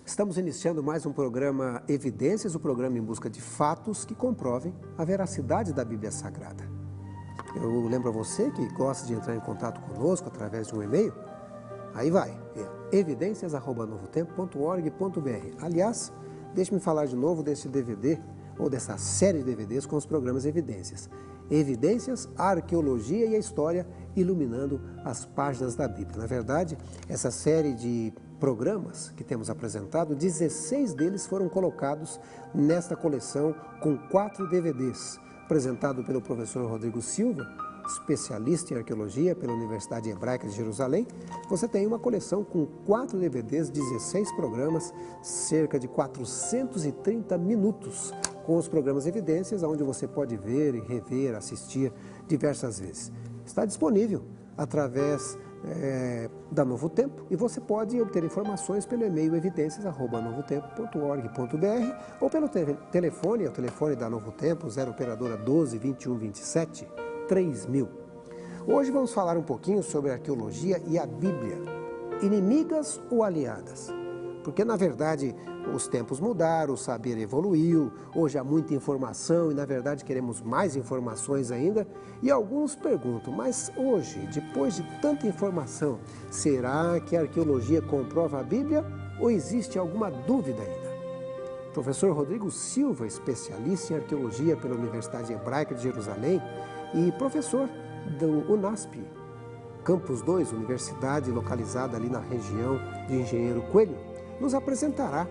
Estamos iniciando mais um programa Evidências, o programa em busca de fatos que comprovem a veracidade da Bíblia Sagrada. Eu lembro a você que gosta de entrar em contato conosco através de um e-mail. Aí vai, evidências@novotempo.org.br. Aliás, deixe-me falar de novo desse DVD, ou dessa série de DVDs com os programas Evidências. Evidências, a arqueologia e a história iluminando as páginas da Bíblia. Na verdade, essa série de programas que temos apresentado, 16 deles foram colocados nesta coleção com 4 DVDs, apresentado pelo professor Rodrigo Silva, especialista em arqueologia pela Universidade Hebraica de Jerusalém. Você tem uma coleção com 4 DVDs, 16 programas, cerca de 430 minutos, com os programas Evidências, onde você pode ver e rever, assistir diversas vezes. Está disponível através da Novo Tempo e você pode obter informações pelo e-mail evidências@novotempo.org.br ou pelo telefone, o telefone da Novo Tempo, 0 operadora 12 21 27 3000. Hoje vamos falar um pouquinho sobre a arqueologia e a Bíblia, inimigas ou aliadas? Porque, na verdade, os tempos mudaram, o saber evoluiu, hoje há muita informação e, na verdade, queremos mais informações ainda. E alguns perguntam, mas hoje, depois de tanta informação, será que a arqueologia comprova a Bíblia ou existe alguma dúvida ainda? Professor Rodrigo Silva, especialista em arqueologia pela Universidade Hebraica de Jerusalém e professor do UNASP, Campus 2, universidade localizada ali na região de Engenheiro Coelho, nos apresentará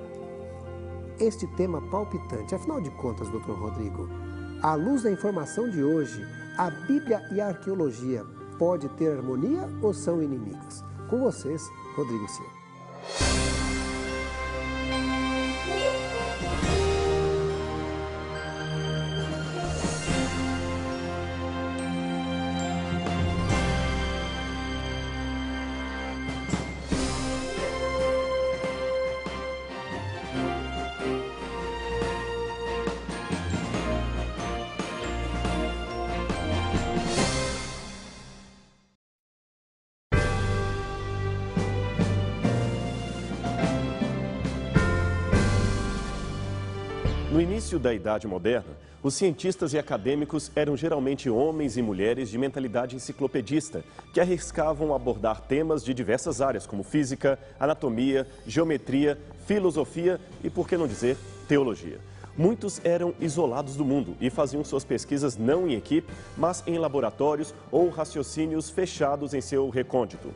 este tema palpitante. Afinal de contas, doutor Rodrigo, à luz da informação de hoje, a Bíblia e a arqueologia pode ter harmonia ou são inimigas? Com vocês, Rodrigo Silva. No início da Idade Moderna, os cientistas e acadêmicos eram geralmente homens e mulheres de mentalidade enciclopedista, que arriscavam abordar temas de diversas áreas, como física, anatomia, geometria, filosofia e, por que não dizer, teologia. Muitos eram isolados do mundo e faziam suas pesquisas não em equipe, mas em laboratórios ou raciocínios fechados em seu recôndito.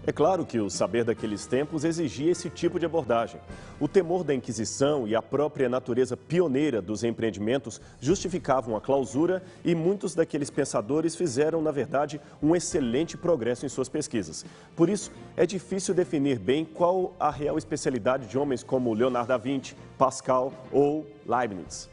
É claro que o saber daqueles tempos exigia esse tipo de abordagem. O temor da Inquisição e a própria natureza pioneira dos empreendimentos justificavam a clausura e muitos daqueles pensadores fizeram, na verdade, um excelente progresso em suas pesquisas. Por isso, é difícil definir bem qual a real especialidade de homens como Leonardo da Vinci, Pascal ou Leibniz.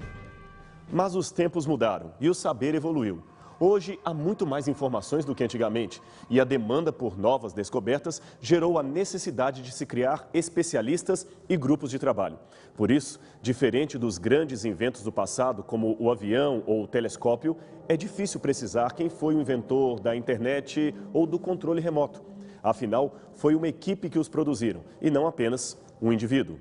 Mas os tempos mudaram e o saber evoluiu. Hoje, há muito mais informações do que antigamente e a demanda por novas descobertas gerou a necessidade de se criar especialistas e grupos de trabalho. Por isso, diferente dos grandes inventos do passado, como o avião ou o telescópio, é difícil precisar quem foi o inventor da internet ou do controle remoto. Afinal, foi uma equipe que os produziram e não apenas um indivíduo.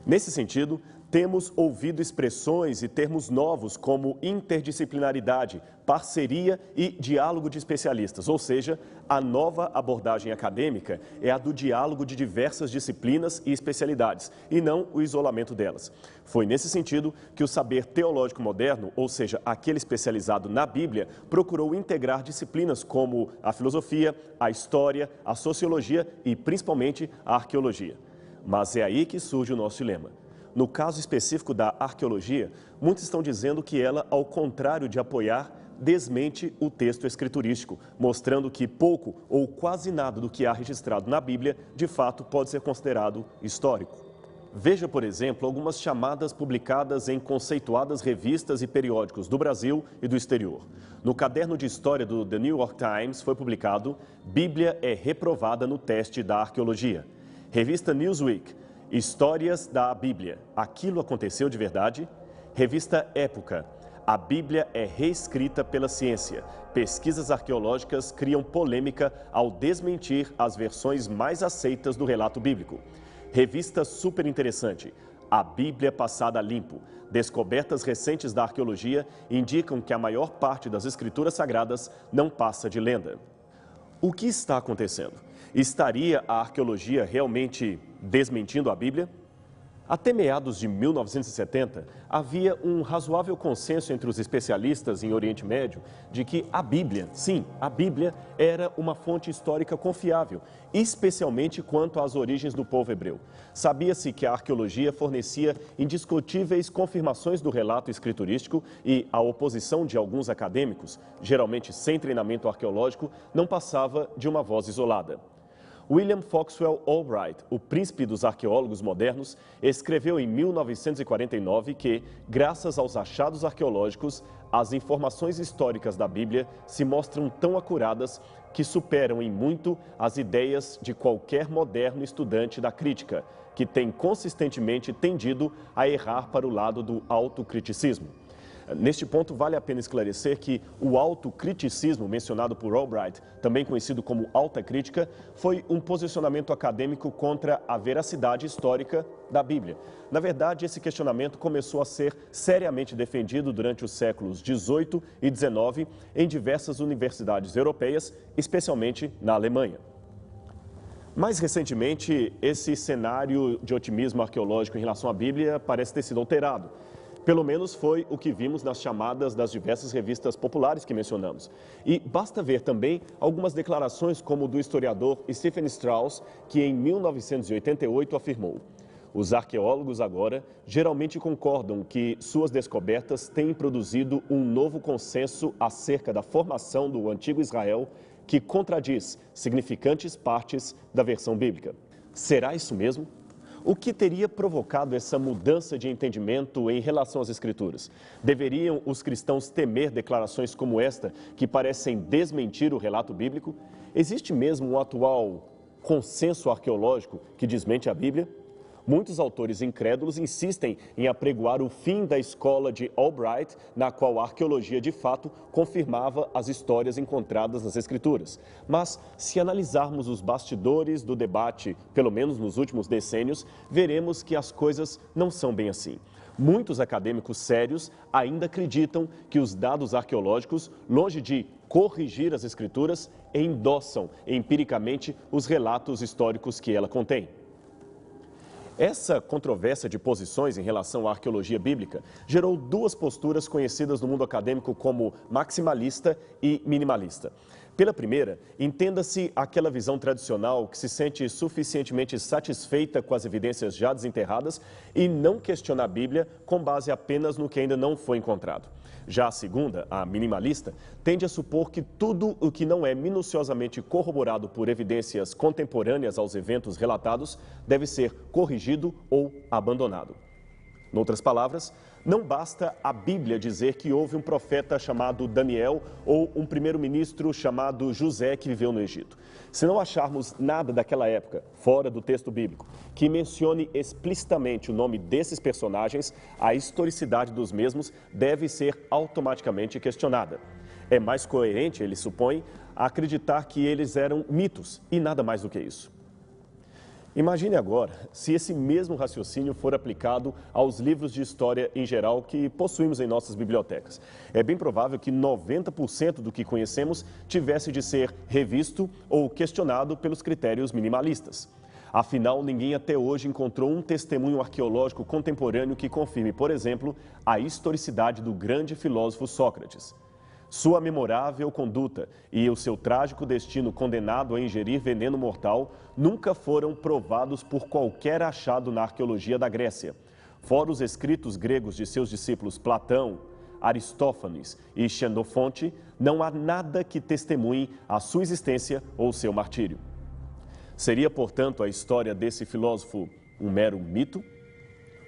Nesse sentido, temos ouvido expressões e termos novos como interdisciplinaridade, parceria e diálogo de especialistas, ou seja, a nova abordagem acadêmica é a do diálogo de diversas disciplinas e especialidades, e não o isolamento delas. Foi nesse sentido que o saber teológico moderno, ou seja, aquele especializado na Bíblia, procurou integrar disciplinas como a filosofia, a história, a sociologia e, principalmente, a arqueologia. Mas é aí que surge o nosso dilema. No caso específico da arqueologia, muitos estão dizendo que ela, ao contrário de apoiar, desmente o texto escriturístico, mostrando que pouco ou quase nada do que há registrado na Bíblia, de fato, pode ser considerado histórico. Veja, por exemplo, algumas chamadas publicadas em conceituadas revistas e periódicos do Brasil e do exterior. No caderno de história do The New York Times foi publicado "Bíblia é reprovada no teste da arqueologia". Revista Newsweek, Histórias da Bíblia, aquilo aconteceu de verdade? Revista Época, a Bíblia é reescrita pela ciência. Pesquisas arqueológicas criam polêmica ao desmentir as versões mais aceitas do relato bíblico. Revista super interessante. A Bíblia passada a limpo. Descobertas recentes da arqueologia indicam que a maior parte das escrituras sagradas não passa de lenda. O que está acontecendo? Estaria a arqueologia realmente desmentindo a Bíblia? Até meados de 1970, havia um razoável consenso entre os especialistas em Oriente Médio de que a Bíblia, sim, a Bíblia era uma fonte histórica confiável, especialmente quanto às origens do povo hebreu. Sabia-se que a arqueologia fornecia indiscutíveis confirmações do relato escriturístico e a oposição de alguns acadêmicos, geralmente sem treinamento arqueológico, não passava de uma voz isolada. William Foxwell Albright, o príncipe dos arqueólogos modernos, escreveu em 1949 que, graças aos achados arqueológicos, as informações históricas da Bíblia se mostram tão acuradas que superam em muito as ideias de qualquer moderno estudante da crítica, que tem consistentemente tendido a errar para o lado do autocriticismo. Neste ponto, vale a pena esclarecer que o autocriticismo mencionado por Albright, também conhecido como alta crítica, foi um posicionamento acadêmico contra a veracidade histórica da Bíblia. Na verdade, esse questionamento começou a ser seriamente defendido durante os séculos XVIII e XIX em diversas universidades europeias, especialmente na Alemanha. Mais recentemente, esse cenário de otimismo arqueológico em relação à Bíblia parece ter sido alterado. Pelo menos foi o que vimos nas chamadas das diversas revistas populares que mencionamos. E basta ver também algumas declarações como do historiador Stephen Strauss, que em 1988 afirmou: os arqueólogos agora geralmente concordam que suas descobertas têm produzido um novo consenso acerca da formação do antigo Israel que contradiz significantes partes da versão bíblica. Será isso mesmo? O que teria provocado essa mudança de entendimento em relação às Escrituras? Deveriam os cristãos temer declarações como esta, que parecem desmentir o relato bíblico? Existe mesmo um atual consenso arqueológico que desmente a Bíblia? Muitos autores incrédulos insistem em apregoar o fim da escola de Albright, na qual a arqueologia de fato confirmava as histórias encontradas nas Escrituras. Mas, se analisarmos os bastidores do debate, pelo menos nos últimos decênios, veremos que as coisas não são bem assim. Muitos acadêmicos sérios ainda acreditam que os dados arqueológicos, longe de corrigir as Escrituras, endossam empiricamente os relatos históricos que ela contém. Essa controvérsia de posições em relação à arqueologia bíblica gerou duas posturas conhecidas no mundo acadêmico como maximalista e minimalista. Pela primeira, entenda-se aquela visão tradicional que se sente suficientemente satisfeita com as evidências já desenterradas e não questiona a Bíblia com base apenas no que ainda não foi encontrado. Já a segunda, a minimalista, tende a supor que tudo o que não é minuciosamente corroborado por evidências contemporâneas aos eventos relatados deve ser corrigido ou abandonado. Em outras palavras, não basta a Bíblia dizer que houve um profeta chamado Daniel ou um primeiro-ministro chamado José que viveu no Egito. Se não acharmos nada daquela época, fora do texto bíblico, que mencione explicitamente o nome desses personagens, a historicidade dos mesmos deve ser automaticamente questionada. É mais coerente, ele supõe, acreditar que eles eram mitos e nada mais do que isso. Imagine agora se esse mesmo raciocínio for aplicado aos livros de história em geral que possuímos em nossas bibliotecas. É bem provável que 90% do que conhecemos tivesse de ser revisto ou questionado pelos critérios minimalistas. Afinal, ninguém até hoje encontrou um testemunho arqueológico contemporâneo que confirme, por exemplo, a historicidade do grande filósofo Sócrates. Sua memorável conduta e o seu trágico destino condenado a ingerir veneno mortal nunca foram provados por qualquer achado na arqueologia da Grécia. Fora os escritos gregos de seus discípulos Platão, Aristófanes e Xenofonte, não há nada que testemunhe a sua existência ou seu martírio. Seria, portanto, a história desse filósofo um mero mito?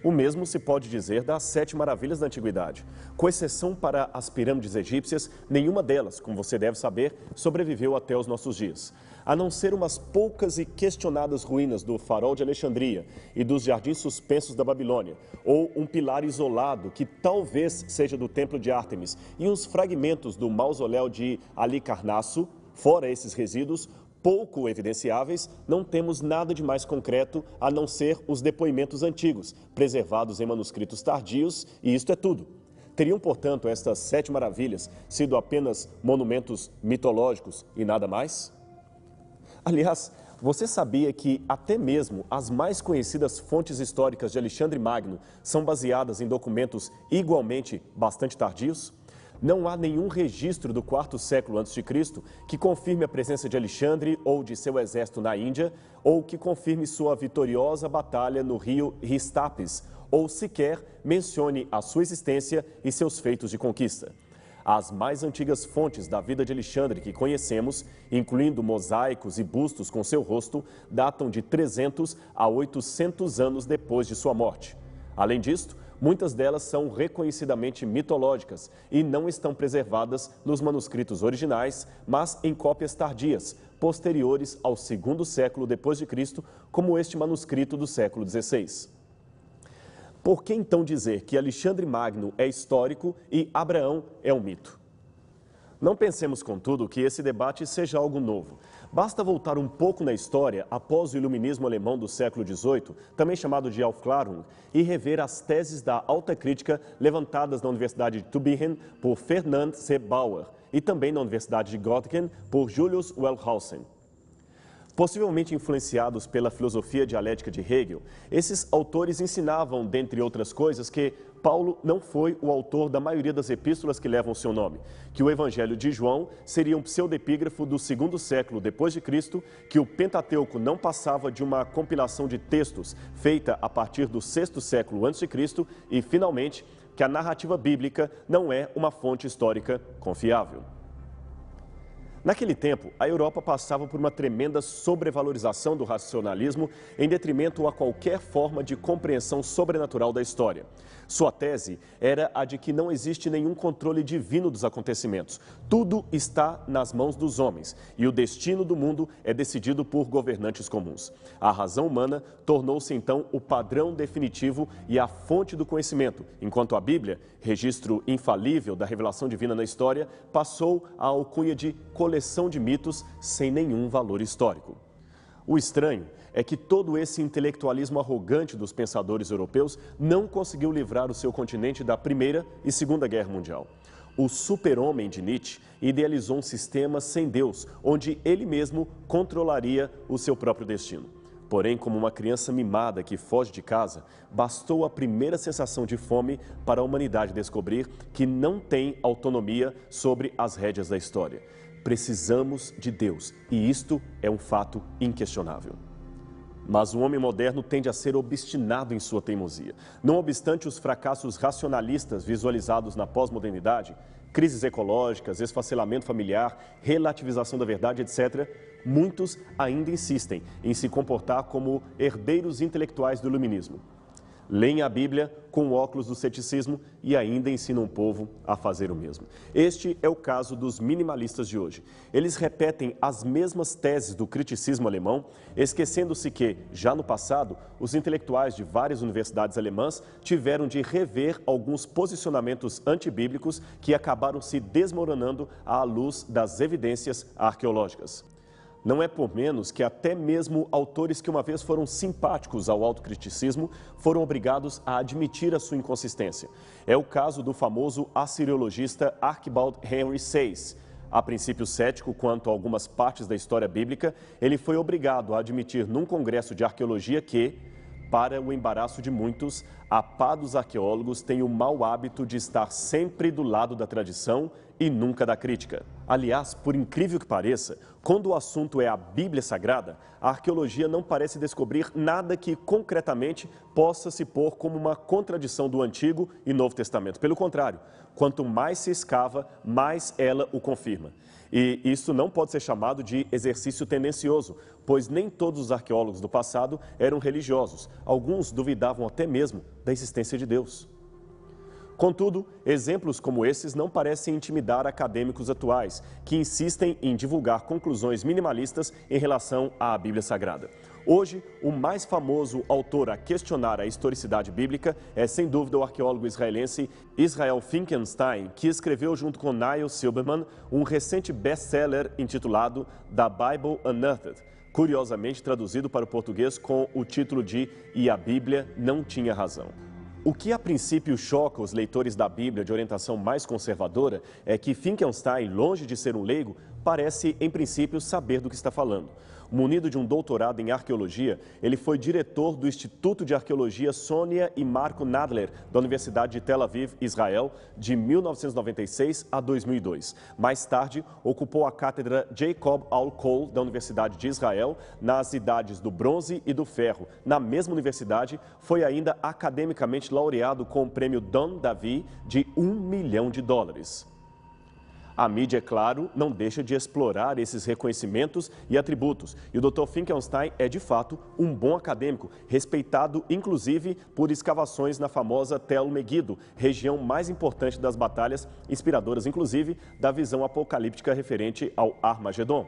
O mesmo se pode dizer das 7 maravilhas da antiguidade. Com exceção para as pirâmides egípcias, nenhuma delas, como você deve saber, sobreviveu até os nossos dias. A não ser umas poucas e questionadas ruínas do Farol de Alexandria e dos jardins suspensos da Babilônia, ou um pilar isolado que talvez seja do Templo de Ártemis e uns fragmentos do mausoléu de Halicarnasso, fora esses resíduos, pouco evidenciáveis, não temos nada de mais concreto a não ser os depoimentos antigos, preservados em manuscritos tardios, e isto é tudo. Teriam, portanto, estas 7 maravilhas sido apenas monumentos mitológicos e nada mais? Aliás, você sabia que até mesmo as mais conhecidas fontes históricas de Alexandre Magno são baseadas em documentos igualmente bastante tardios? Não há nenhum registro do 4º século a.C. que confirme a presença de Alexandre ou de seu exército na Índia, ou que confirme sua vitoriosa batalha no rio Histapes, ou sequer mencione a sua existência e seus feitos de conquista. As mais antigas fontes da vida de Alexandre que conhecemos, incluindo mosaicos e bustos com seu rosto, datam de 300 a 800 anos depois de sua morte. Além disto, muitas delas são reconhecidamente mitológicas e não estão preservadas nos manuscritos originais, mas em cópias tardias, posteriores ao 2º século depois de Cristo, como este manuscrito do século XVI. Por que então dizer que Alexandre Magno é histórico e Abraão é um mito? Não pensemos, contudo, que esse debate seja algo novo. Basta voltar um pouco na história após o iluminismo alemão do século XVIII, também chamado de Aufklärung, e rever as teses da alta crítica levantadas na Universidade de Tübingen por Ferdinand C. Bauer e também na Universidade de Göttingen por Julius Wellhausen. Possivelmente influenciados pela filosofia dialética de Hegel, esses autores ensinavam, dentre outras coisas, que Paulo não foi o autor da maioria das epístolas que levam seu nome, que o Evangelho de João seria um pseudepígrafo do 2º século depois de Cristo, que o Pentateuco não passava de uma compilação de textos feita a partir do 6º século antes de Cristo e, finalmente, que a narrativa bíblica não é uma fonte histórica confiável. Naquele tempo, a Europa passava por uma tremenda sobrevalorização do racionalismo em detrimento a qualquer forma de compreensão sobrenatural da história. Sua tese era a de que não existe nenhum controle divino dos acontecimentos. Tudo está nas mãos dos homens e o destino do mundo é decidido por governantes comuns. A razão humana tornou-se então o padrão definitivo e a fonte do conhecimento, enquanto a Bíblia, registro infalível da revelação divina na história, passou à alcunha de coleção de mitos sem nenhum valor histórico. O estranho é que todo esse intelectualismo arrogante dos pensadores europeus não conseguiu livrar o seu continente da Primeira e Segunda Guerra Mundial. O super-homem de Nietzsche idealizou um sistema sem Deus, onde ele mesmo controlaria o seu próprio destino. Porém, como uma criança mimada que foge de casa, bastou a primeira sensação de fome para a humanidade descobrir que não tem autonomia sobre as rédeas da história. Precisamos de Deus, e isto é um fato inquestionável. Mas o homem moderno tende a ser obstinado em sua teimosia. Não obstante os fracassos racionalistas visualizados na pós-modernidade, crises ecológicas, esfacelamento familiar, relativização da verdade, etc., muitos ainda insistem em se comportar como herdeiros intelectuais do iluminismo. Leem a Bíblia com óculos do ceticismo e ainda ensinam o povo a fazer o mesmo. Este é o caso dos minimalistas de hoje. Eles repetem as mesmas teses do criticismo alemão, esquecendo-se que, já no passado, os intelectuais de várias universidades alemãs tiveram de rever alguns posicionamentos antibíblicos que acabaram se desmoronando à luz das evidências arqueológicas. Não é por menos que até mesmo autores que uma vez foram simpáticos ao autocriticismo foram obrigados a admitir a sua inconsistência. É o caso do famoso assiriologista Archibald Henry Sayce. A princípio cético quanto a algumas partes da história bíblica, ele foi obrigado a admitir num congresso de arqueologia que, para o embaraço de muitos, a pá dos arqueólogos tem o mau hábito de estar sempre do lado da tradição e nunca da crítica. Aliás, por incrível que pareça, quando o assunto é a Bíblia Sagrada, a arqueologia não parece descobrir nada que concretamente possa se pôr como uma contradição do Antigo e Novo Testamento. Pelo contrário, quanto mais se escava, mais ela o confirma. E isso não pode ser chamado de exercício tendencioso, pois nem todos os arqueólogos do passado eram religiosos. Alguns duvidavam até mesmo da existência de Deus. Contudo, exemplos como esses não parecem intimidar acadêmicos atuais, que insistem em divulgar conclusões minimalistas em relação à Bíblia Sagrada. Hoje, o mais famoso autor a questionar a historicidade bíblica é, sem dúvida, o arqueólogo israelense Israel Finkelstein, que escreveu junto com Niall Silberman um recente best-seller intitulado The Bible Unearthed, curiosamente traduzido para o português com o título de E a Bíblia Não Tinha Razão. O que a princípio choca os leitores da Bíblia de orientação mais conservadora é que Finkelstein, longe de ser um leigo, parece, em princípio, saber do que está falando. Munido de um doutorado em arqueologia, ele foi diretor do Instituto de Arqueologia Sônia e Marco Nadler, da Universidade de Tel Aviv, Israel, de 1996 a 2002. Mais tarde, ocupou a cátedra Jacob Aul-Kol, da Universidade de Israel, nas idades do bronze e do ferro. Na mesma universidade, foi ainda academicamente laureado com o prêmio Don Davi de $1 milhão. A mídia, é claro, não deixa de explorar esses reconhecimentos e atributos. E o Dr. Finkelstein é, de fato, um bom acadêmico, respeitado, inclusive, por escavações na famosa Tel Megiddo, região mais importante das batalhas, inspiradoras, inclusive, da visão apocalíptica referente ao Armagedon.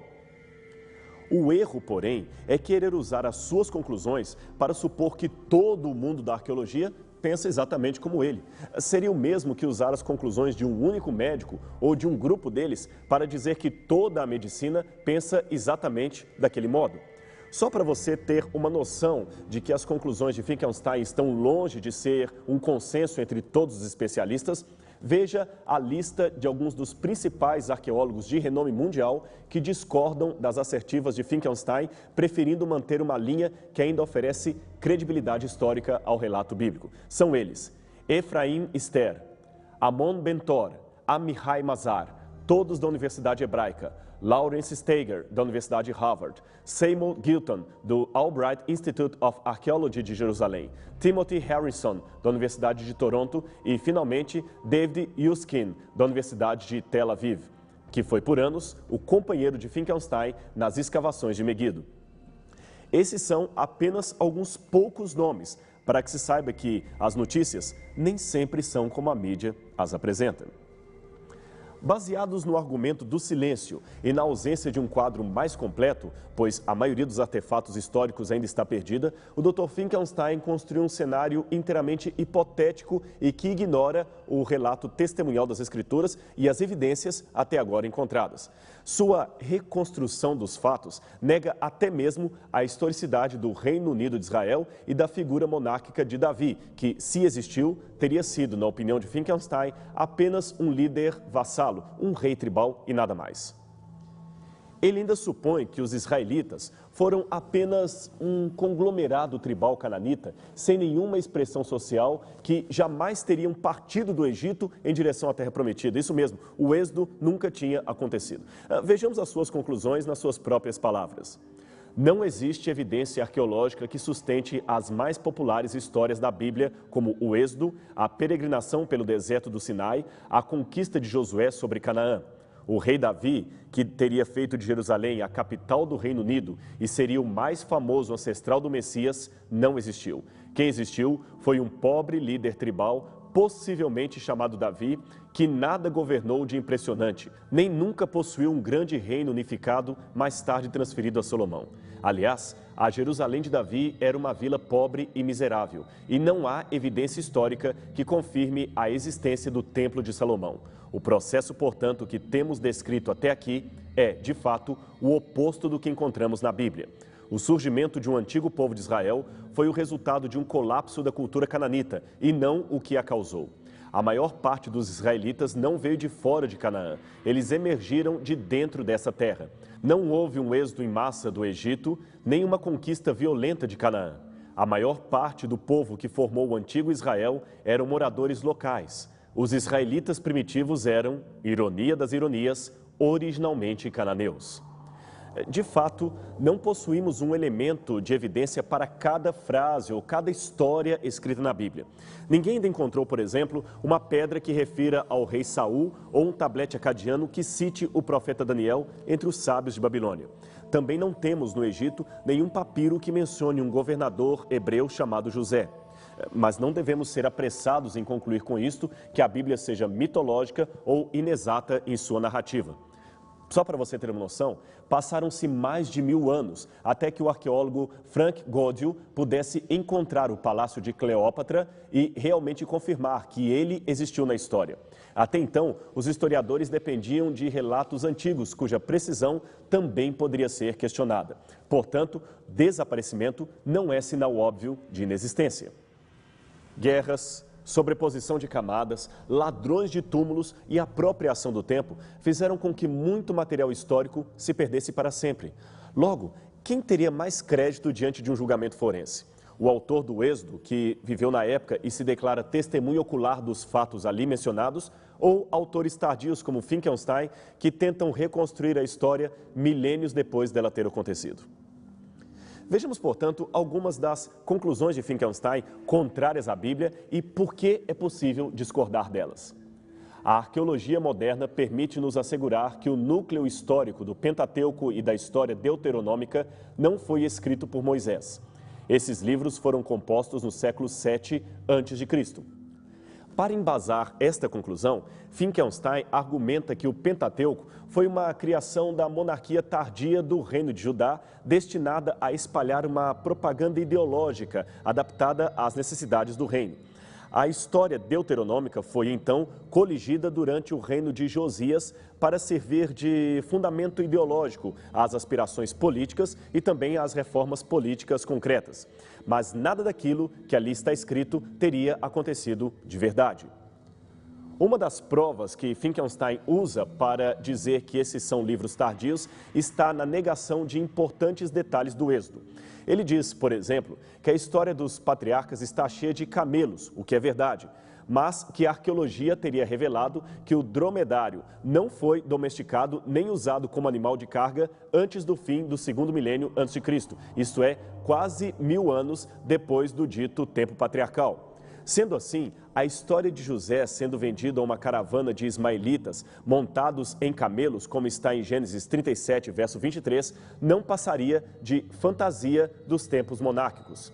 O erro, porém, é querer usar as suas conclusões para supor que todo o mundo da arqueologia pensa exatamente como ele. Seria o mesmo que usar as conclusões de um único médico ou de um grupo deles para dizer que toda a medicina pensa exatamente daquele modo. Só para você ter uma noção de que as conclusões de Finkelstein estão longe de ser um consenso entre todos os especialistas, veja a lista de alguns dos principais arqueólogos de renome mundial que discordam das assertivas de Finkelstein, preferindo manter uma linha que ainda oferece credibilidade histórica ao relato bíblico. São eles: Efraim Ster, Amon Bentor, Amihai Mazar, todos da Universidade Hebraica, Lawrence Steiger, da Universidade Harvard, Seymour Gilton, do Albright Institute of Archaeology de Jerusalém, Timothy Harrison, da Universidade de Toronto e, finalmente, David Yuskin, da Universidade de Tel Aviv, que foi por anos o companheiro de Finkelstein nas escavações de Megiddo. Esses são apenas alguns poucos nomes, para que se saiba que as notícias nem sempre são como a mídia as apresenta. Baseados no argumento do silêncio e na ausência de um quadro mais completo, pois a maioria dos artefatos históricos ainda está perdida, o Dr. Finkelstein construiu um cenário inteiramente hipotético e que ignora o relato testemunhal das Escrituras e as evidências até agora encontradas. Sua reconstrução dos fatos nega até mesmo a historicidade do Reino Unido de Israel e da figura monárquica de Davi, que, se existiu, teria sido, na opinião de Finkelstein, apenas um líder vassalo, um rei tribal e nada mais. Ele ainda supõe que os israelitas foram apenas um conglomerado tribal cananita, sem nenhuma expressão social, que jamais teriam partido do Egito em direção à Terra Prometida. Isso mesmo, o êxodo nunca tinha acontecido. Vejamos as suas conclusões nas suas próprias palavras. Não existe evidência arqueológica que sustente as mais populares histórias da Bíblia, como o Êxodo, a peregrinação pelo deserto do Sinai, a conquista de Josué sobre Canaã. O rei Davi, que teria feito de Jerusalém a capital do Reino Unido e seria o mais famoso ancestral do Messias, não existiu. Quem existiu foi um pobre líder tribal, possivelmente chamado Davi, que nada governou de impressionante, nem nunca possuiu um grande reino unificado, mais tarde transferido a Salomão. Aliás, a Jerusalém de Davi era uma vila pobre e miserável, e não há evidência histórica que confirme a existência do Templo de Salomão. O processo, portanto, que temos descrito até aqui é, de fato, o oposto do que encontramos na Bíblia. O surgimento de um antigo povo de Israel foi o resultado de um colapso da cultura cananita e não o que a causou. A maior parte dos israelitas não veio de fora de Canaã, eles emergiram de dentro dessa terra. Não houve um êxodo em massa do Egito, nem uma conquista violenta de Canaã. A maior parte do povo que formou o antigo Israel eram moradores locais. Os israelitas primitivos eram, ironia das ironias, originalmente cananeus. De fato, não possuímos um elemento de evidência para cada frase ou cada história escrita na Bíblia. Ninguém ainda encontrou, por exemplo, uma pedra que refira ao rei Saul ou um tablete acadiano que cite o profeta Daniel entre os sábios de Babilônia. Também não temos no Egito nenhum papiro que mencione um governador hebreu chamado José. Mas não devemos ser apressados em concluir com isto que a Bíblia seja mitológica ou inexata em sua narrativa. Só para você ter uma noção, passaram-se mais de 1000 anos até que o arqueólogo Frank Godiel pudesse encontrar o Palácio de Cleópatra e realmente confirmar que ele existiu na história. Até então, os historiadores dependiam de relatos antigos, cuja precisão também poderia ser questionada. Portanto, desaparecimento não é sinal óbvio de inexistência. Guerras, sobreposição de camadas, ladrões de túmulos e apropriação do tempo fizeram com que muito material histórico se perdesse para sempre. Logo, quem teria mais crédito diante de um julgamento forense? O autor do Êxodo, que viveu na época e se declara testemunha ocular dos fatos ali mencionados, ou autores tardios como Finkelstein, que tentam reconstruir a história milênios depois dela ter acontecido? Vejamos, portanto, algumas das conclusões de Finkelstein contrárias à Bíblia e por que é possível discordar delas. A arqueologia moderna permite nos assegurar que o núcleo histórico do Pentateuco e da história deuteronômica não foi escrito por Moisés. Esses livros foram compostos no século 7 a.C. Para embasar esta conclusão, Finkelstein argumenta que o Pentateuco foi uma criação da monarquia tardia do Reino de Judá, destinada a espalhar uma propaganda ideológica adaptada às necessidades do reino. A história deuteronômica foi, então, coligida durante o reino de Josias para servir de fundamento ideológico às aspirações políticas e também às reformas políticas concretas. Mas nada daquilo que ali está escrito teria acontecido de verdade. Uma das provas que Finkelstein usa para dizer que esses são livros tardios está na negação de importantes detalhes do Êxodo. Ele diz, por exemplo, que a história dos patriarcas está cheia de camelos, o que é verdade, mas que a arqueologia teria revelado que o dromedário não foi domesticado nem usado como animal de carga antes do fim do segundo milênio a.C., isto é, quase 1000 anos depois do dito tempo patriarcal. Sendo assim, a história de José sendo vendido a uma caravana de ismaelitas montados em camelos, como está em Gênesis 37, verso 23, não passaria de fantasia dos tempos monárquicos.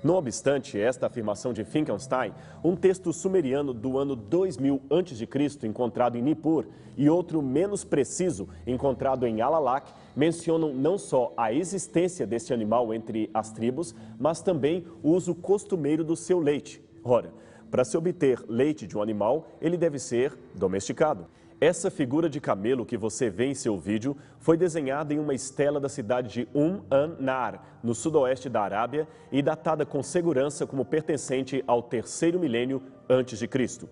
Não obstante esta afirmação de Finkelstein, um texto sumeriano do ano 2000 a.C., encontrado em Nippur, e outro menos preciso, encontrado em Alalakh, mencionam não só a existência deste animal entre as tribos, mas também o uso costumeiro do seu leite. Ora, para se obter leite de um animal, ele deve ser domesticado. Essa figura de camelo que você vê em seu vídeo foi desenhada em uma estela da cidade de an-Nar, no sudoeste da Arábia, e datada com segurança como pertencente ao terceiro milênio antes de Cristo.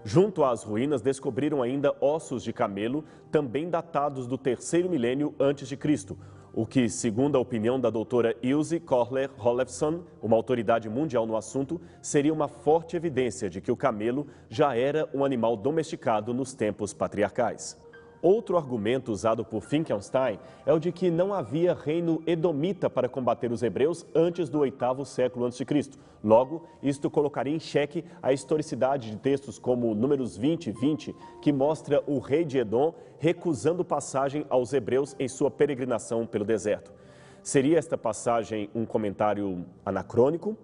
Junto às ruínas descobriram ainda ossos de camelo, também datados do terceiro milênio antes de Cristo, o que, segundo a opinião da doutora Ilse Kohler-Hollefson, uma autoridade mundial no assunto, seria uma forte evidência de que o camelo já era um animal domesticado nos tempos patriarcais. Outro argumento usado por Finkelstein é o de que não havia reino edomita para combater os hebreus antes do 8º século a.C. Logo, isto colocaria em xeque a historicidade de textos como Números 20 e 20, que mostra o rei de Edom recusando passagem aos hebreus em sua peregrinação pelo deserto. Seria esta passagem um comentário anacrônico?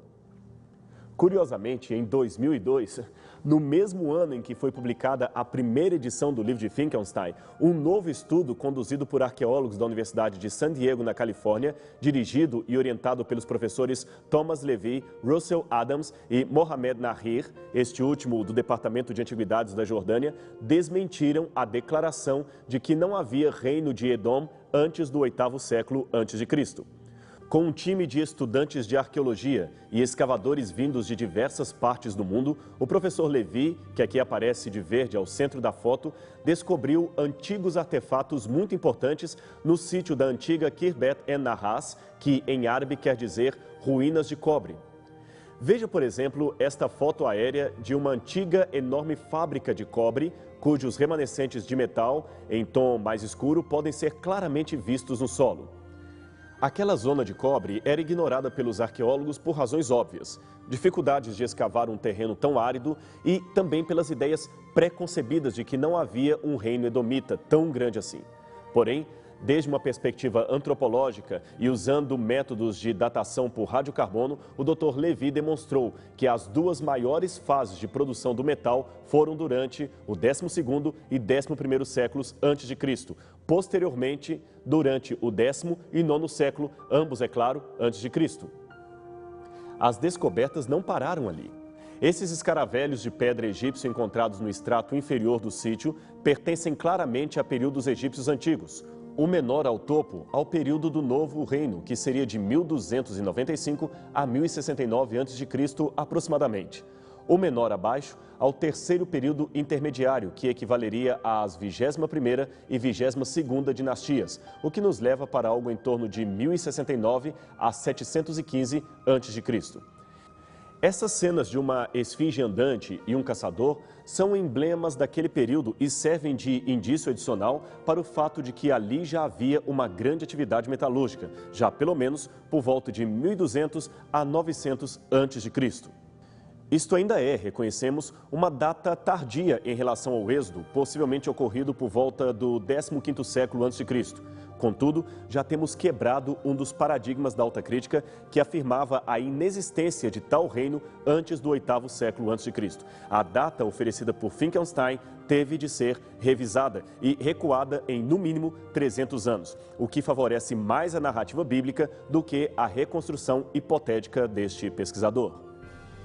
Curiosamente, em 2002, no mesmo ano em que foi publicada a primeira edição do livro de Finkelstein, um novo estudo conduzido por arqueólogos da Universidade de San Diego, na Califórnia, dirigido e orientado pelos professores Thomas Levy, Russell Adams e Mohamed Nahir, este último do Departamento de Antiguidades da Jordânia, desmentiram a declaração de que não havia reino de Edom antes do 8º século a.C. Com um time de estudantes de arqueologia e escavadores vindos de diversas partes do mundo, o professor Levy, que aqui aparece de verde ao centro da foto, descobriu antigos artefatos muito importantes no sítio da antiga Khirbet en-Nahas, que em árabe quer dizer ruínas de cobre. Veja, por exemplo, esta foto aérea de uma antiga enorme fábrica de cobre, cujos remanescentes de metal, em tom mais escuro, podem ser claramente vistos no solo. Aquela zona de cobre era ignorada pelos arqueólogos por razões óbvias, dificuldades de escavar um terreno tão árido e também pelas ideias pré-concebidas de que não havia um reino edomita tão grande assim. Porém, Desde uma perspectiva antropológica e usando métodos de datação por radiocarbono, o Dr. Levi demonstrou que as duas maiores fases de produção do metal foram durante o 12º e 11º séculos antes de Cristo. Posteriormente, durante o 10º e 9º século, ambos, é claro, antes de Cristo. As descobertas não pararam ali. Esses escaravelhos de pedra egípcio encontrados no extrato inferior do sítio pertencem claramente a períodos egípcios antigos. O menor ao topo, ao período do Novo Reino, que seria de 1295 a 1069 a.C. aproximadamente. O menor abaixo, ao terceiro período intermediário, que equivaleria às 21ª e 22ª dinastias, o que nos leva para algo em torno de 1069 a 715 a.C. Essas cenas de uma esfinge andante e um caçador são emblemas daquele período e servem de indício adicional para o fato de que ali já havia uma grande atividade metalúrgica, já pelo menos por volta de 1200 a 900 a.C. Isto ainda é, reconhecemos, uma data tardia em relação ao êxodo, possivelmente ocorrido por volta do 15º século a.C. Contudo, já temos quebrado um dos paradigmas da alta crítica que afirmava a inexistência de tal reino antes do 8º século a.C. A data oferecida por Finkelstein teve de ser revisada e recuada em, no mínimo, 300 anos, o que favorece mais a narrativa bíblica do que a reconstrução hipotética deste pesquisador.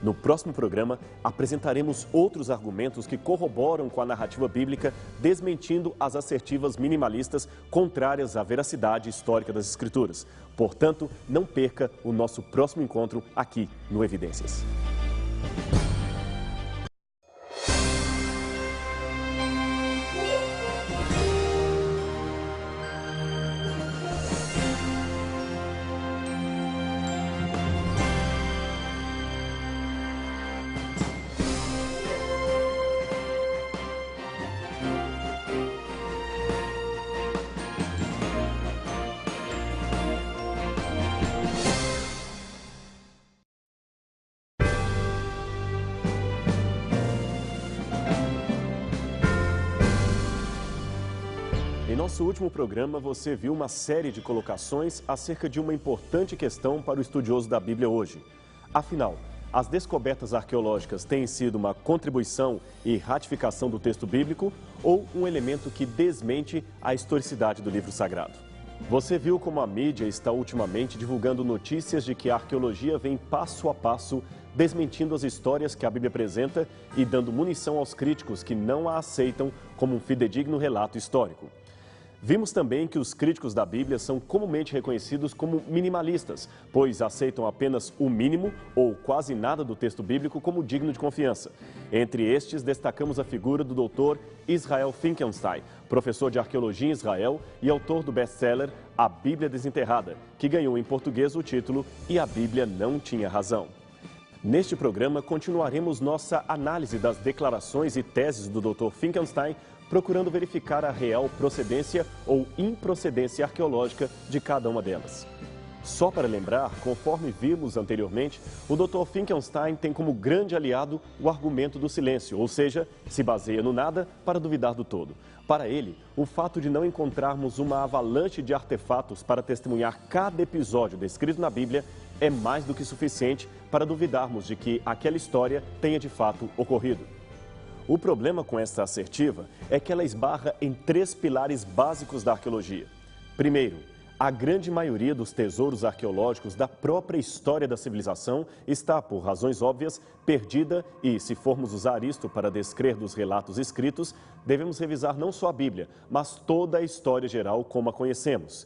No próximo programa, apresentaremos outros argumentos que corroboram com a narrativa bíblica, desmentindo as assertivas minimalistas contrárias à veracidade histórica das Escrituras. Portanto, não perca o nosso próximo encontro aqui no Evidências. Em nosso último programa, você viu uma série de colocações acerca de uma importante questão para o estudioso da Bíblia hoje. Afinal, as descobertas arqueológicas têm sido uma contribuição e ratificação do texto bíblico ou um elemento que desmente a historicidade do livro sagrado? Você viu como a mídia está ultimamente divulgando notícias de que a arqueologia vem passo a passo desmentindo as histórias que a Bíblia apresenta e dando munição aos críticos que não a aceitam como um fidedigno relato histórico. Vimos também que os críticos da Bíblia são comumente reconhecidos como minimalistas, pois aceitam apenas o mínimo ou quase nada do texto bíblico como digno de confiança. Entre estes, destacamos a figura do Dr. Israel Finkelstein, professor de arqueologia em Israel e autor do best-seller A Bíblia Desenterrada, que ganhou em português o título E a Bíblia Não Tinha Razão. Neste programa, continuaremos nossa análise das declarações e teses do Dr. Finkelstein, procurando verificar a real procedência ou improcedência arqueológica de cada uma delas. Só para lembrar, conforme vimos anteriormente, o Dr. Finkelstein tem como grande aliado o argumento do silêncio, ou seja, se baseia no nada para duvidar do todo. Para ele, o fato de não encontrarmos uma avalanche de artefatos para testemunhar cada episódio descrito na Bíblia é mais do que suficiente para duvidarmos de que aquela história tenha de fato ocorrido. O problema com esta assertiva é que ela esbarra em 3 pilares básicos da arqueologia. Primeiro, a grande maioria dos tesouros arqueológicos da própria história da civilização está, por razões óbvias, perdida e, se formos usar isto para descrer dos relatos escritos, devemos revisar não só a Bíblia, mas toda a história geral como a conhecemos.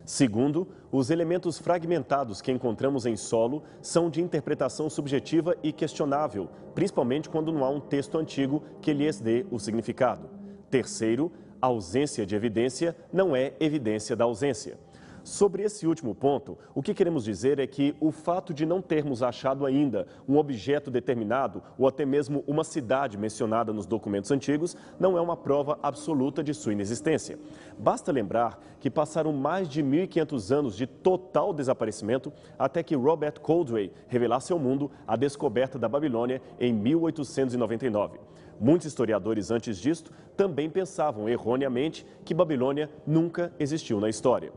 Segundo, os elementos fragmentados que encontramos em solo são de interpretação subjetiva e questionável, principalmente quando não há um texto antigo que lhes dê o significado. Terceiro, a ausência de evidência não é evidência da ausência. Sobre esse último ponto, o que queremos dizer é que o fato de não termos achado ainda um objeto determinado ou até mesmo uma cidade mencionada nos documentos antigos não é uma prova absoluta de sua inexistência. Basta lembrar que passaram mais de 1.500 anos de total desaparecimento até que Robert Coldewey revelasse ao mundo a descoberta da Babilônia em 1899. Muitos historiadores antes disto também pensavam erroneamente que Babilônia nunca existiu na história.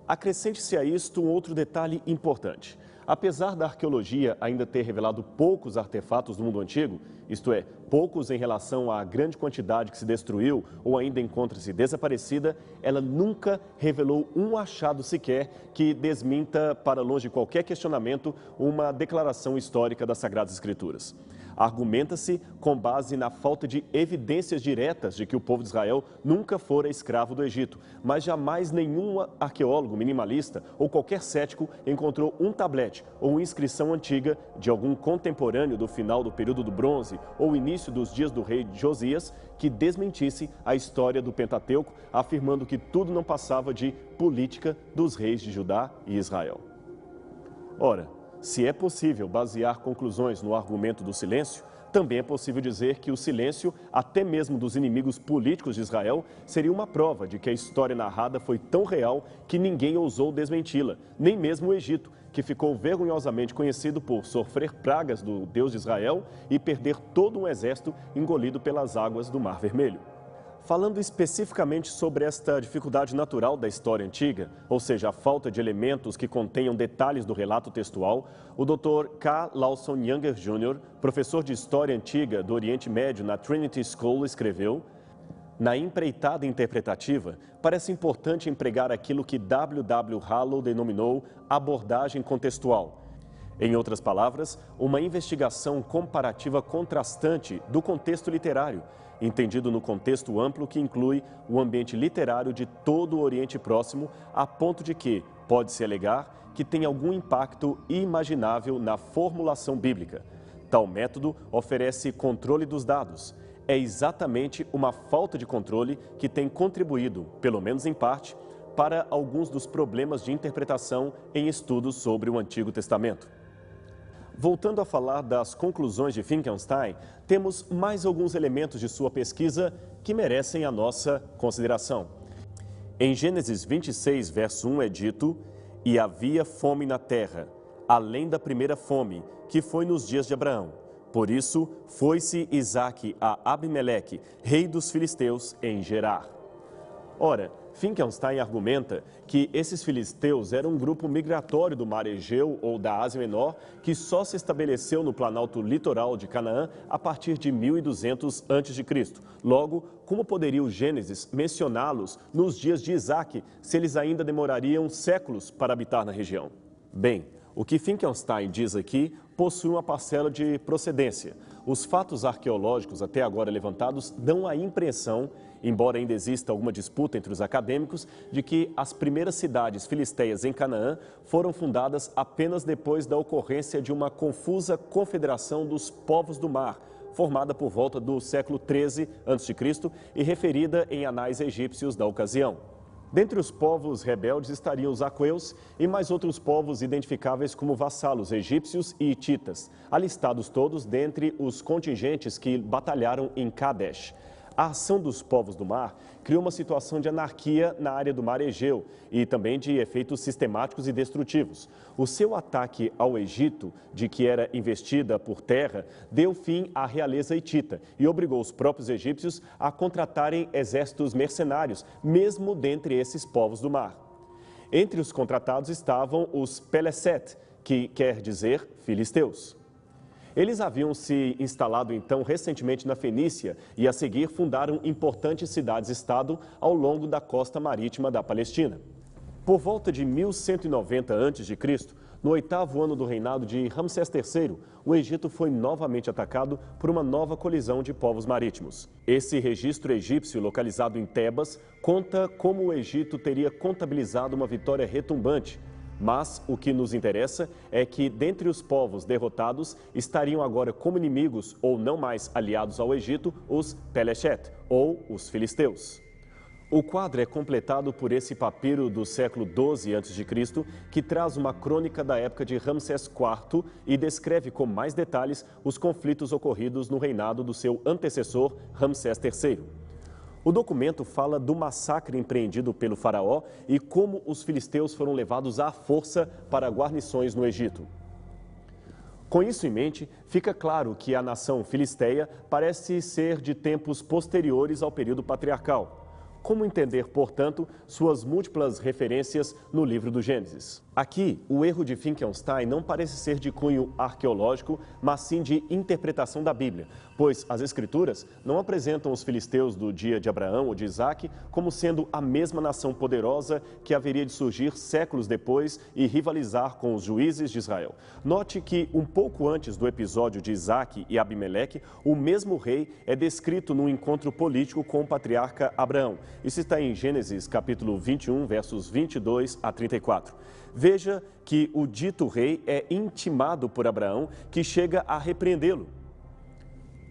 Acrescente-se a isto um outro detalhe importante. Apesar da arqueologia ainda ter revelado poucos artefatos do mundo antigo, isto é, poucos em relação à grande quantidade que se destruiu ou ainda encontra-se desaparecida, ela nunca revelou um achado sequer que desminta, para longe de qualquer questionamento, uma declaração histórica das Sagradas Escrituras. Argumenta-se com base na falta de evidências diretas de que o povo de Israel nunca fora escravo do Egito, mas jamais nenhum arqueólogo minimalista ou qualquer cético encontrou um tablete ou uma inscrição antiga de algum contemporâneo do final do período do bronze ou início dos dias do rei Josias que desmentisse a história do Pentateuco, afirmando que tudo não passava de política dos reis de Judá e Israel. Ora, se é possível basear conclusões no argumento do silêncio, também é possível dizer que o silêncio, até mesmo dos inimigos políticos de Israel, seria uma prova de que a história narrada foi tão real que ninguém ousou desmenti-la, nem mesmo o Egito, que ficou vergonhosamente conhecido por sofrer pragas do Deus de Israel e perder todo um exército engolido pelas águas do Mar Vermelho. Falando especificamente sobre esta dificuldade natural da história antiga, ou seja, a falta de elementos que contenham detalhes do relato textual, o Dr. K. Lawson Younger Jr., professor de História Antiga do Oriente Médio na Trinity School, escreveu: na empreitada interpretativa, parece importante empregar aquilo que W. W. Hallow denominou abordagem contextual. Em outras palavras, uma investigação comparativa contrastante do contexto literário, entendido no contexto amplo que inclui o ambiente literário de todo o Oriente Próximo, a ponto de que pode-se alegar que tem algum impacto imaginável na formulação bíblica. Tal método oferece controle dos dados. É exatamente uma falta de controle que tem contribuído, pelo menos em parte, para alguns dos problemas de interpretação em estudos sobre o Antigo Testamento. Voltando a falar das conclusões de Finkelstein, temos mais alguns elementos de sua pesquisa que merecem a nossa consideração. Em Gênesis 26, verso 1 é dito: e havia fome na terra, além da primeira fome, que foi nos dias de Abraão. Por isso, foi-se Isaque a Abimeleque, rei dos filisteus, em Gerar. Ora, Finkelstein argumenta que esses filisteus eram um grupo migratório do mar Egeu ou da Ásia Menor que só se estabeleceu no planalto litoral de Canaã a partir de 1200 a.C. Logo, como poderia o Gênesis mencioná-los nos dias de Isaque, se eles ainda demorariam séculos para habitar na região? Bem, o que Finkelstein diz aqui possui uma parcela de procedência. Os fatos arqueológicos até agora levantados dão a impressão, embora ainda exista alguma disputa entre os acadêmicos, de que as primeiras cidades filisteias em Canaã foram fundadas apenas depois da ocorrência de uma confusa confederação dos povos do mar, formada por volta do século XIII a.C. e referida em anais egípcios da ocasião. Dentre os povos rebeldes estariam os aqueus e mais outros povos identificáveis como vassalos egípcios e hititas, alistados todos dentre os contingentes que batalharam em Kadesh. A ação dos povos do mar criou uma situação de anarquia na área do mar Egeu e também de efeitos sistemáticos e destrutivos. O seu ataque ao Egito, de que era investida por terra, deu fim à realeza hitita e obrigou os próprios egípcios a contratarem exércitos mercenários, mesmo dentre esses povos do mar. Entre os contratados estavam os Peleset, que quer dizer filisteus. Eles haviam se instalado então recentemente na Fenícia e a seguir fundaram importantes cidades-estado ao longo da costa marítima da Palestina. Por volta de 1190 a.C., no 8º ano do reinado de Ramsés III, o Egito foi novamente atacado por uma nova colisão de povos marítimos. Esse registro egípcio, localizado em Tebas, conta como o Egito teria contabilizado uma vitória retumbante. Mas o que nos interessa é que, dentre os povos derrotados, estariam agora como inimigos ou não mais aliados ao Egito, os Peleshet, ou os filisteus. O quadro é completado por esse papiro do século XII a.C., que traz uma crônica da época de Ramsés IV e descreve com mais detalhes os conflitos ocorridos no reinado do seu antecessor, Ramsés III. O documento fala do massacre empreendido pelo faraó e como os filisteus foram levados à força para guarnições no Egito. Com isso em mente, fica claro que a nação filisteia parece ser de tempos posteriores ao período patriarcal. Como entender, portanto, suas múltiplas referências no livro do Gênesis? Aqui, o erro de Finkelstein não parece ser de cunho arqueológico, mas sim de interpretação da Bíblia, pois as Escrituras não apresentam os filisteus do dia de Abraão ou de Isaque como sendo a mesma nação poderosa que haveria de surgir séculos depois e rivalizar com os juízes de Israel. Note que, um pouco antes do episódio de Isaque e Abimeleque, o mesmo rei é descrito num encontro político com o patriarca Abraão. Isso está em Gênesis capítulo 21, versos 22 a 34. Veja que o dito rei é intimado por Abraão, que chega a repreendê-lo.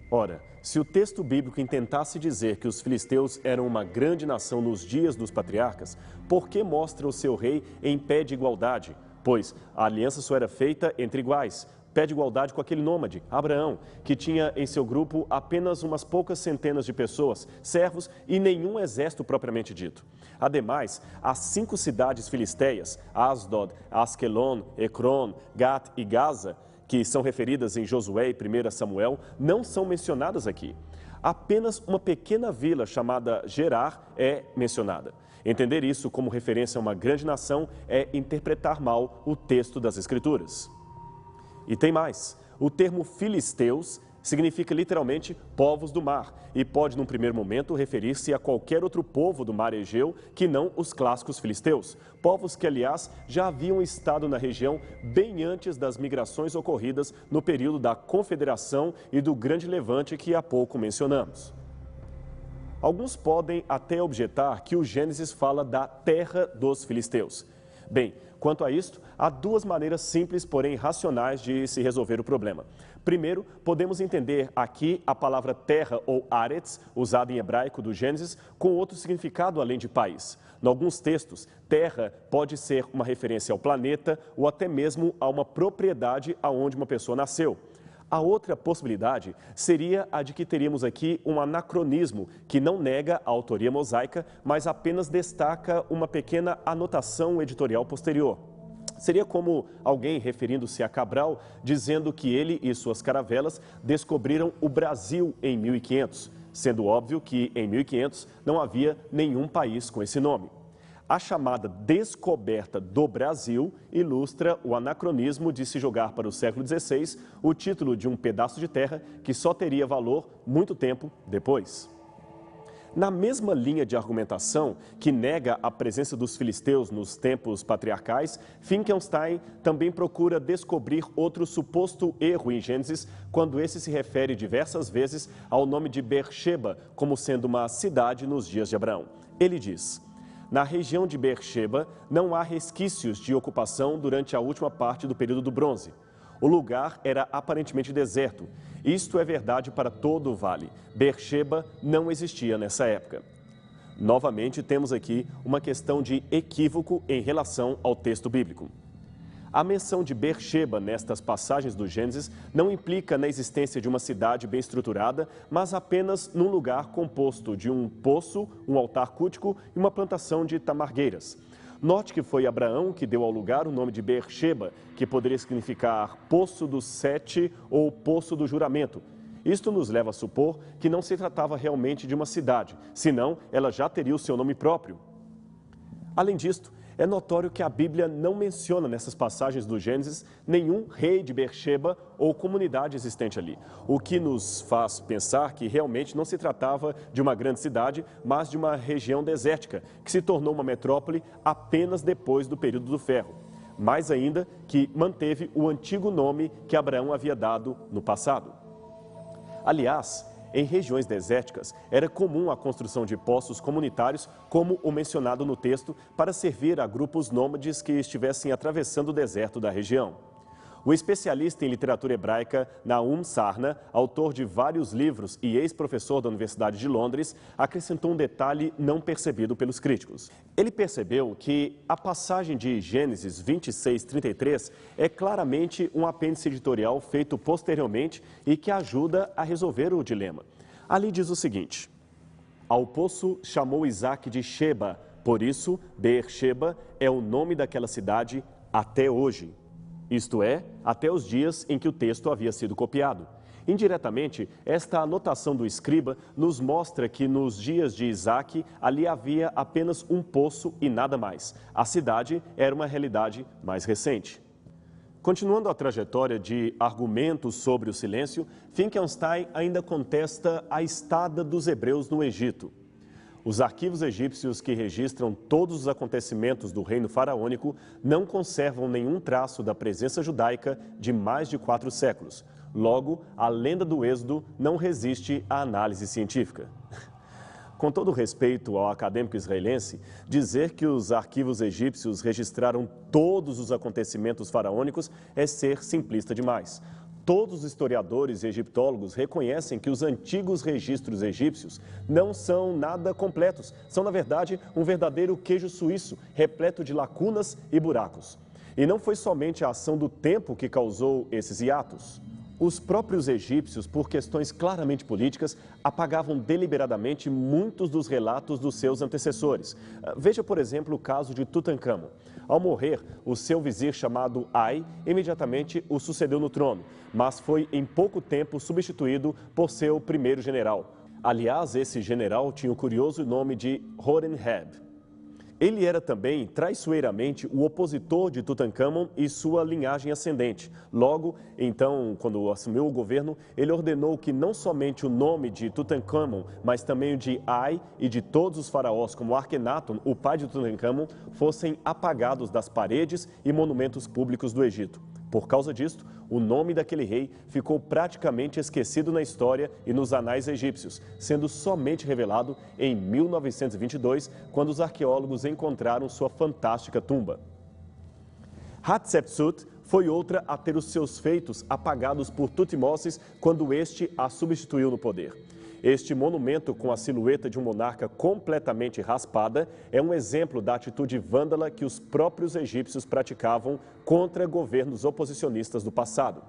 Ora, se o texto bíblico intentasse dizer que os filisteus eram uma grande nação nos dias dos patriarcas, por que mostra o seu rei em pé de igualdade? Pois a aliança só era feita entre iguais. Pé de igualdade com aquele nômade, Abraão, que tinha em seu grupo apenas umas poucas centenas de pessoas, servos e nenhum exército propriamente dito. Ademais, as 5 cidades filisteias, Asdod, Askelon, Ecrón, Gat e Gaza, que são referidas em Josué e 1 Samuel, não são mencionadas aqui. Apenas uma pequena vila chamada Gerar é mencionada. Entender isso como referência a uma grande nação é interpretar mal o texto das Escrituras. E tem mais, o termo filisteus significa literalmente povos do mar e pode, num primeiro momento, referir-se a qualquer outro povo do mar Egeu que não os clássicos filisteus. Povos que, aliás, já haviam estado na região bem antes das migrações ocorridas no período da Confederação e do Grande Levante que há pouco mencionamos. Alguns podem até objetar que o Gênesis fala da terra dos filisteus. Bem, quanto a isto, há 2 maneiras simples, porém racionais de se resolver o problema. Primeiro, podemos entender aqui a palavra terra ou Aretz, usada em hebraico do Gênesis, com outro significado além de país. Em alguns textos, terra pode ser uma referência ao planeta ou até mesmo a uma propriedade aonde uma pessoa nasceu. A outra possibilidade seria a de que teríamos aqui um anacronismo que não nega a autoria mosaica, mas apenas destaca uma pequena anotação editorial posterior. Seria como alguém referindo-se a Cabral, dizendo que ele e suas caravelas descobriram o Brasil em 1500, sendo óbvio que em 1500 não havia nenhum país com esse nome. A chamada descoberta do Brasil ilustra o anacronismo de se jogar para o século XVI o título de um pedaço de terra que só teria valor muito tempo depois. Na mesma linha de argumentação que nega a presença dos filisteus nos tempos patriarcais, Finkelstein também procura descobrir outro suposto erro em Gênesis, quando esse se refere diversas vezes ao nome de Beersheba como sendo uma cidade nos dias de Abraão. Ele diz: na região de Beersheba não há resquícios de ocupação durante a última parte do período do bronze. O lugar era aparentemente deserto. Isto é verdade para todo o vale. Beersheba não existia nessa época. Novamente, temos aqui uma questão de equívoco em relação ao texto bíblico. A menção de Beersheba nestas passagens do Gênesis não implica na existência de uma cidade bem estruturada, mas apenas num lugar composto de um poço, um altar cultico e uma plantação de tamargueiras. Note que foi Abraão que deu ao lugar o nome de Beersheba, que poderia significar Poço dos Sete ou Poço do Juramento. Isto nos leva a supor que não se tratava realmente de uma cidade, senão ela já teria o seu nome próprio. Além disto, é notório que a Bíblia não menciona nessas passagens do Gênesis nenhum rei de Beersheba ou comunidade existente ali, o que nos faz pensar que realmente não se tratava de uma grande cidade, mas de uma região desértica, que se tornou uma metrópole apenas depois do período do ferro. Mais ainda, que manteve o antigo nome que Abraão havia dado no passado. Aliás, em regiões desérticas, era comum a construção de poços comunitários, como o mencionado no texto, para servir a grupos nômades que estivessem atravessando o deserto da região. O especialista em literatura hebraica Nahum Sarna, autor de vários livros e ex-professor da Universidade de Londres, acrescentou um detalhe não percebido pelos críticos. Ele percebeu que a passagem de Gênesis 26:33 é claramente um apêndice editorial feito posteriormente e que ajuda a resolver o dilema. Ali diz o seguinte: ao poço chamou Isaac de Sheba, por isso Beer-sheba é o nome daquela cidade até hoje. Isto é, até os dias em que o texto havia sido copiado. Indiretamente, esta anotação do escriba nos mostra que nos dias de Isaac, ali havia apenas um poço e nada mais. A cidade era uma realidade mais recente. Continuando a trajetória de argumentos sobre o silêncio, Finkelstein ainda contesta a estada dos hebreus no Egito. Os arquivos egípcios que registram todos os acontecimentos do reino faraônico não conservam nenhum traço da presença judaica de mais de 4 séculos. Logo, a lenda do Êxodo não resiste à análise científica. Com todo respeito ao acadêmico israelense, dizer que os arquivos egípcios registraram todos os acontecimentos faraônicos é ser simplista demais. Todos os historiadores e egiptólogos reconhecem que os antigos registros egípcios não são nada completos. São, na verdade, um verdadeiro queijo suíço, repleto de lacunas e buracos. E não foi somente a ação do tempo que causou esses hiatos. Os próprios egípcios, por questões claramente políticas, apagavam deliberadamente muitos dos relatos dos seus antecessores. Veja, por exemplo, o caso de Tutancâmon. Ao morrer, o seu vizir chamado Ai imediatamente o sucedeu no trono, mas foi em pouco tempo substituído por seu primeiro general. Aliás, esse general tinha o curioso nome de Horemheb. Ele era também, traiçoeiramente, o opositor de Tutancâmon e sua linhagem ascendente. Logo, então, quando assumiu o governo, ele ordenou que não somente o nome de Tutancâmon, mas também o de Ai e de todos os faraós, como Akhenaton, o pai de Tutancâmon, fossem apagados das paredes e monumentos públicos do Egito. Por causa disto, o nome daquele rei ficou praticamente esquecido na história e nos anais egípcios, sendo somente revelado em 1922, quando os arqueólogos encontraram sua fantástica tumba. Hatshepsut foi outra a ter os seus feitos apagados por Tutmoses quando este a substituiu no poder. Este monumento com a silhueta de um monarca completamente raspada é um exemplo da atitude vândala que os próprios egípcios praticavam contra governos oposicionistas do passado.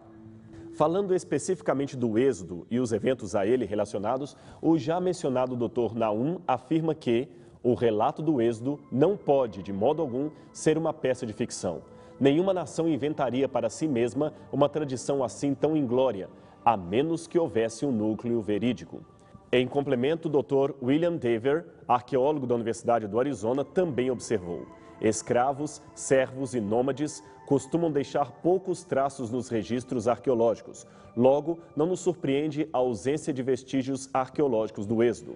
Falando especificamente do Êxodo e os eventos a ele relacionados, o já mencionado Dr. Nahum afirma que o relato do Êxodo não pode, de modo algum, ser uma peça de ficção. Nenhuma nação inventaria para si mesma uma tradição assim tão inglória, a menos que houvesse um núcleo verídico. Em complemento, o Dr. William Dever, arqueólogo da Universidade do Arizona, também observou: escravos, servos e nômades costumam deixar poucos traços nos registros arqueológicos. Logo, não nos surpreende a ausência de vestígios arqueológicos do Êxodo.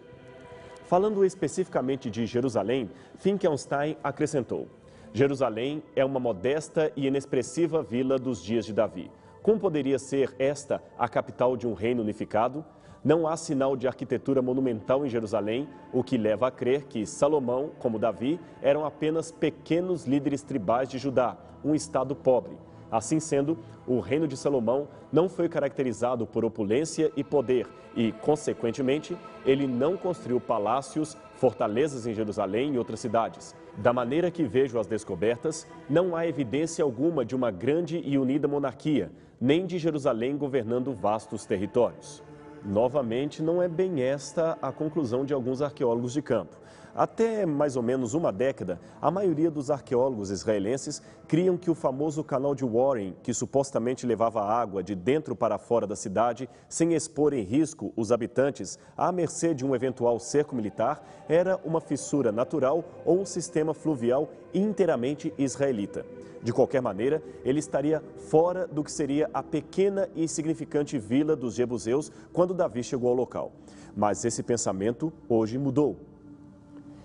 Falando especificamente de Jerusalém, Finkelstein acrescentou: Jerusalém é uma modesta e inexpressiva vila dos dias de Davi. Como poderia ser esta a capital de um reino unificado? Não há sinal de arquitetura monumental em Jerusalém, o que leva a crer que Salomão, como Davi, eram apenas pequenos líderes tribais de Judá, um estado pobre. Assim sendo, o reino de Salomão não foi caracterizado por opulência e poder e, consequentemente, ele não construiu palácios, fortalezas em Jerusalém e outras cidades. Da maneira que vejo as descobertas, não há evidência alguma de uma grande e unida monarquia, nem de Jerusalém governando vastos territórios. Novamente, não é bem esta a conclusão de alguns arqueólogos de campo. Até mais ou menos uma década, a maioria dos arqueólogos israelenses criam que o famoso canal de Warren, que supostamente levava água de dentro para fora da cidade, sem expor em risco os habitantes à mercê de um eventual cerco militar, era uma fissura natural ou um sistema fluvial inteiramente israelita. De qualquer maneira, ele estaria fora do que seria a pequena e insignificante vila dos jebuseus quando Davi chegou ao local. Mas esse pensamento hoje mudou.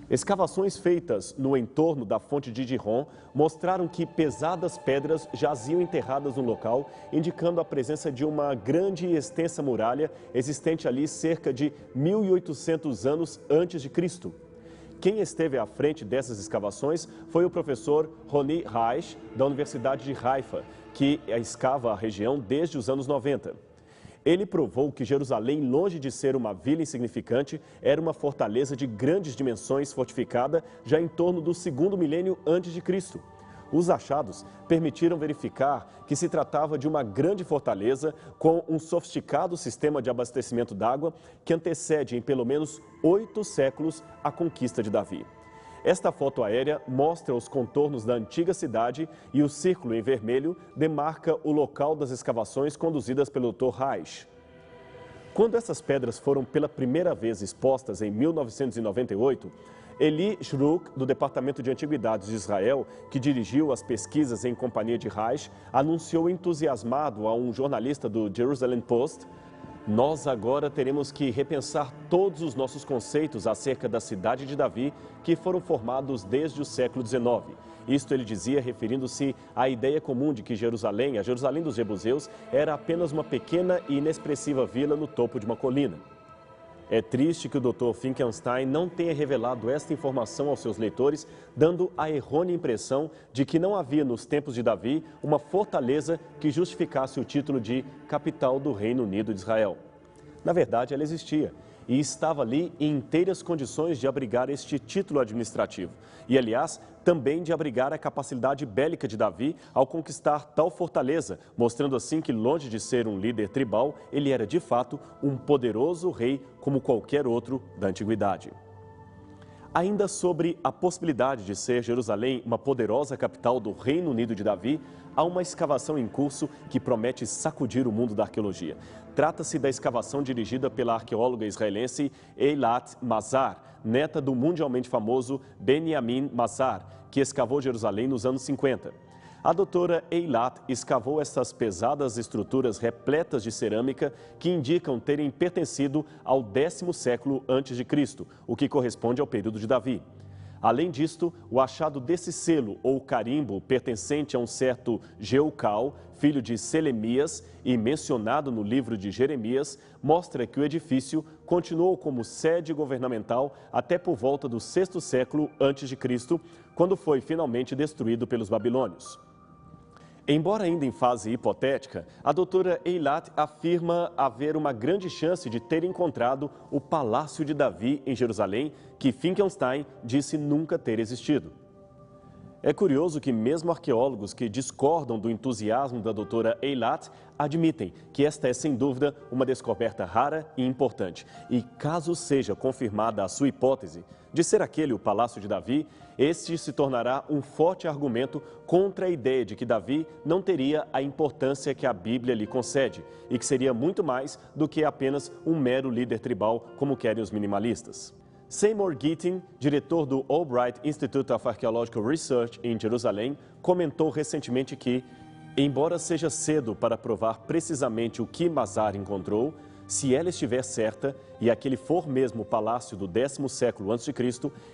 Escavações feitas no entorno da fonte de Gihon mostraram que pesadas pedras jaziam enterradas no local, indicando a presença de uma grande e extensa muralha existente ali cerca de 1800 anos antes de Cristo. Quem esteve à frente dessas escavações foi o professor Roni Reich, da Universidade de Haifa, que escava a região desde os anos 90. Ele provou que Jerusalém, longe de ser uma vila insignificante, era uma fortaleza de grandes dimensões fortificada já em torno do 2º milênio antes de Cristo. Os achados permitiram verificar que se tratava de uma grande fortaleza com um sofisticado sistema de abastecimento d'água que antecede em pelo menos 8 séculos a conquista de Davi. Esta foto aérea mostra os contornos da antiga cidade e o círculo em vermelho demarca o local das escavações conduzidas pelo Dr. Reich. Quando essas pedras foram pela primeira vez expostas em 1998, Eli Shruk, do Departamento de Antiguidades de Israel, que dirigiu as pesquisas em companhia de Reich, anunciou entusiasmado a um jornalista do Jerusalem Post: "Nós agora teremos que repensar todos os nossos conceitos acerca da cidade de Davi, que foram formados desde o século XIX. Isto ele dizia referindo-se à ideia comum de que Jerusalém, a Jerusalém dos Jebuseus, era apenas uma pequena e inexpressiva vila no topo de uma colina. É triste que o Dr. Finkelstein não tenha revelado esta informação aos seus leitores, dando a errônea impressão de que não havia nos tempos de Davi uma fortaleza que justificasse o título de capital do Reino Unido de Israel. Na verdade, ela existia e estava ali em inteiras condições de abrigar este título administrativo e, aliás, também de abrigar a capacidade bélica de Davi ao conquistar tal fortaleza, mostrando assim que, longe de ser um líder tribal, ele era de fato um poderoso rei como qualquer outro da antiguidade. Ainda sobre a possibilidade de ser Jerusalém uma poderosa capital do Reino Unido de Davi, há uma escavação em curso que promete sacudir o mundo da arqueologia. Trata-se da escavação dirigida pela arqueóloga israelense Eilat Mazar, neta do mundialmente famoso Benjamin Mazar, que escavou Jerusalém nos anos 50. A doutora Eilat escavou essas pesadas estruturas repletas de cerâmica que indicam terem pertencido ao 10º século a.C., o que corresponde ao período de Davi. Além disto, o achado desse selo ou carimbo pertencente a um certo Jeucal, filho de Selemias e mencionado no livro de Jeremias, mostra que o edifício continuou como sede governamental até por volta do 6º século a.C., quando foi finalmente destruído pelos babilônios. Embora ainda em fase hipotética, a doutora Eilat afirma haver uma grande chance de ter encontrado o Palácio de Davi em Jerusalém, que Finkelstein disse nunca ter existido. É curioso que mesmo arqueólogos que discordam do entusiasmo da doutora Eilat admitem que esta é, sem dúvida, uma descoberta rara e importante. E caso seja confirmada a sua hipótese de ser aquele o Palácio de Davi, este se tornará um forte argumento contra a ideia de que Davi não teria a importância que a Bíblia lhe concede e que seria muito mais do que apenas um mero líder tribal, como querem os minimalistas. Seymour Gittin, diretor do Albright Institute of Archaeological Research em Jerusalém, comentou recentemente que, embora seja cedo para provar precisamente o que Mazar encontrou, se ela estiver certa e aquele for mesmo o palácio do 10º século a.C.,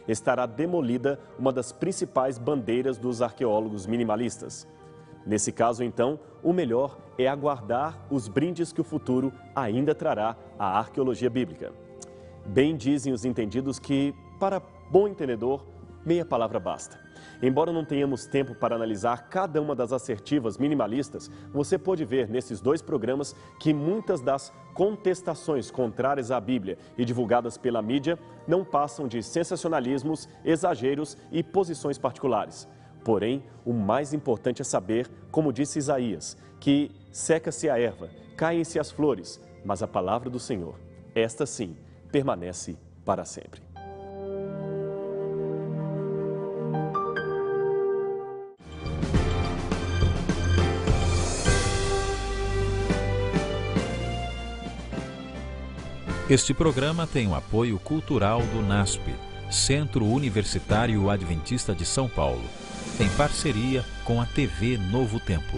estará demolida uma das principais bandeiras dos arqueólogos minimalistas. Nesse caso, então, o melhor é aguardar os brindes que o futuro ainda trará à arqueologia bíblica. Bem dizem os entendidos que, para bom entendedor, meia palavra basta. Embora não tenhamos tempo para analisar cada uma das assertivas minimalistas, você pode ver nesses 2 programas que muitas das contestações contrárias à Bíblia e divulgadas pela mídia não passam de sensacionalismos, exageros e posições particulares. Porém, o mais importante é saber, como disse Isaías, que seca-se a erva, caem-se as flores, mas a palavra do Senhor, esta sim, permanece para sempre. Este programa tem o apoio cultural do NASP, Centro Universitário Adventista de São Paulo, em parceria com a TV Novo Tempo.